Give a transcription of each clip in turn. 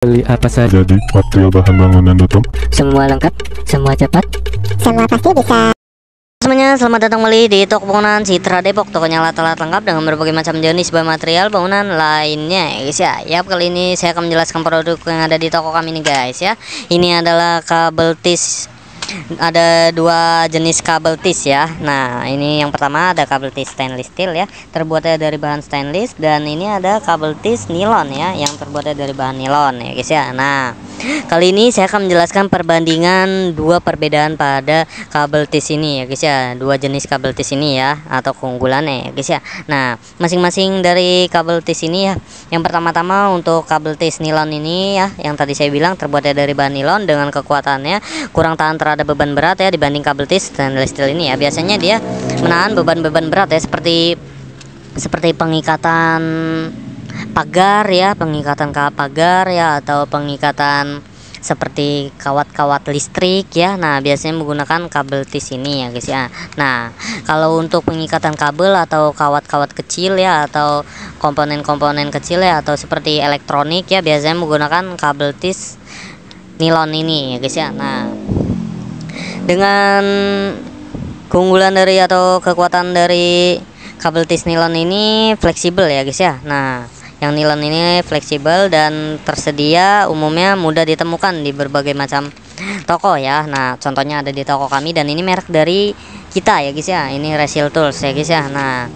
Beli apa saja Jadi material bahan bangunan.com. semua lengkap, semua cepat. Semua pasti bisa. Semuanya, selamat datang kembali di toko bangunan Citra Depok. Tokonya alat-alat lengkap dengan berbagai macam jenis bahan material bangunan lainnya ya guys ya. Ya, kali ini saya akan menjelaskan produk yang ada di toko kami nih guys ya. Ini adalah kabel tis. Ada dua jenis kabel tis ya. Nah, ini yang pertama ada kabel tis stainless steel ya, terbuatnya dari bahan stainless, dan ini ada kabel tis nilon ya, yang terbuatnya dari bahan nilon ya guys ya. Nah, kali ini saya akan menjelaskan perbandingan dua perbedaan pada kabel tis ini ya guys ya, dua jenis kabel tis ini ya, atau keunggulannya ya guys ya. Nah, masing-masing dari kabel tis ini ya. Yang pertama-tama untuk kabel tis nilon ini ya, yang tadi saya bilang terbuatnya dari bahan nilon dengan kekuatannya kurang tahan terhadap beban berat ya dibanding kabel tis stainless steel ini ya. Biasanya dia menahan beban-beban berat ya, seperti pengikatan pagar ya, pagar ya, atau pengikatan seperti kawat-kawat listrik ya. Nah, biasanya menggunakan kabel tis ini ya guys ya. Nah, kalau untuk pengikatan kabel atau kawat-kawat kecil ya, atau komponen-komponen kecil ya, atau seperti elektronik ya, biasanya menggunakan kabel tis nilon ini ya guys ya. Nah, dengan keunggulan dari atau kekuatan dari kabel tis nilon ini fleksibel ya guys ya. Nah, yang nilon ini fleksibel dan tersedia umumnya mudah ditemukan di berbagai macam toko ya. Nah, contohnya ada di toko kami, dan ini merek dari kita ya guys ya. Ini Resil Tools ya guys ya. Nah,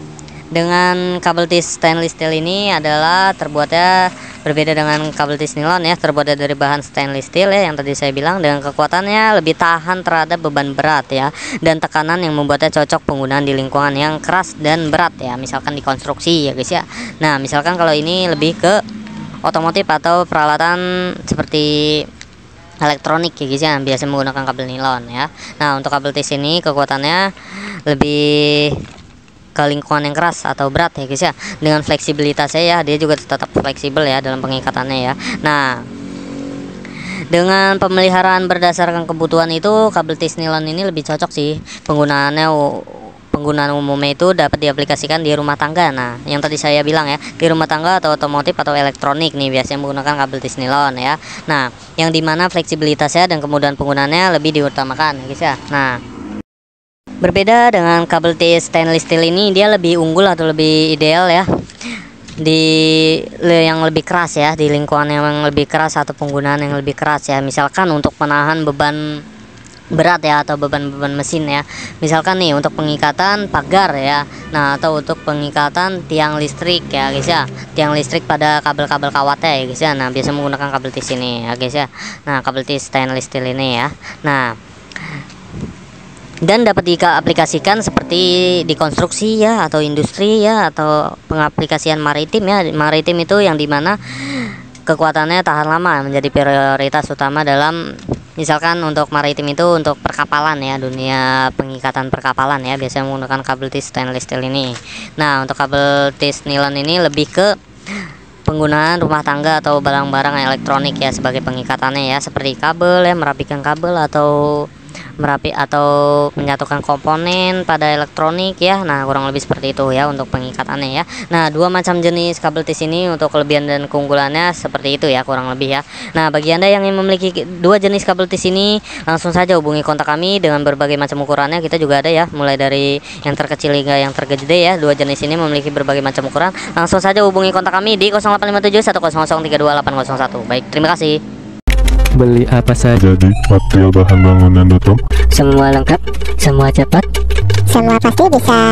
dengan kabel tis stainless steel ini adalah terbuatnya berbeda dengan kabel tis nilon ya, terbuat dari bahan stainless steel ya, yang tadi saya bilang, dengan kekuatannya lebih tahan terhadap beban berat ya, dan tekanan yang membuatnya cocok penggunaan di lingkungan yang keras dan berat ya, misalkan di konstruksi ya guys ya. Nah, misalkan kalau ini lebih ke otomotif atau peralatan seperti elektronik ya guys ya, biasa menggunakan kabel nilon ya. Nah, untuk kabel tis ini kekuatannya lebih ke lingkungan yang keras atau berat ya guys ya, dengan fleksibilitasnya ya, dia juga tetap fleksibel ya dalam pengikatannya ya. Nah, dengan pemeliharaan berdasarkan kebutuhan itu, kabel tis nilon ini lebih cocok sih penggunaan umumnya itu dapat diaplikasikan di rumah tangga. Nah, yang tadi saya bilang ya, di rumah tangga atau otomotif atau elektronik nih biasanya menggunakan kabel tis nilon ya. Nah, yang dimana fleksibilitasnya dan kemudahan penggunaannya lebih diutamakan ya guys ya. Nah, berbeda dengan kabel tis stainless steel ini, dia lebih unggul atau lebih ideal ya di yang lebih keras ya, di lingkungan yang lebih keras atau penggunaan yang lebih keras ya. Misalkan untuk menahan beban berat ya, atau beban-beban mesin ya. Misalkan nih untuk pengikatan pagar ya. Nah, atau untuk pengikatan tiang listrik ya guys ya, tiang listrik pada kabel-kabel kawatnya ya guys ya. Nah, biasa menggunakan kabel tis ini ya guys ya. Nah, kabel tis stainless steel ini ya. Nah, dan dapat diaplikasikan seperti di konstruksi ya, atau industri ya, atau pengaplikasian maritim ya. Maritim itu yang dimana kekuatannya tahan lama menjadi prioritas utama dalam, misalkan untuk maritim itu untuk perkapalan ya, dunia pengikatan perkapalan ya, biasanya menggunakan kabel tis stainless steel ini. Nah, untuk kabel tis nilon ini lebih ke penggunaan rumah tangga atau barang-barang elektronik ya, sebagai pengikatannya ya, seperti kabel ya, merapikan kabel atau menyatukan komponen pada elektronik ya. Nah, kurang lebih seperti itu ya untuk pengikatannya ya. Nah, dua macam jenis kabel tis ini untuk kelebihan dan keunggulannya seperti itu ya, kurang lebih ya. Nah, bagi Anda yang ingin memiliki dua jenis kabel tis ini, langsung saja hubungi kontak kami dengan berbagai macam ukurannya. Kita juga ada ya, mulai dari yang terkecil hingga yang tergede ya. Dua jenis ini memiliki berbagai macam ukuran. Langsung saja hubungi kontak kami di 0857 100 32801. Baik, terima kasih. Beli apa saja Jadi material bahan bangunan.com. semua lengkap, semua cepat. Semua pasti bisa.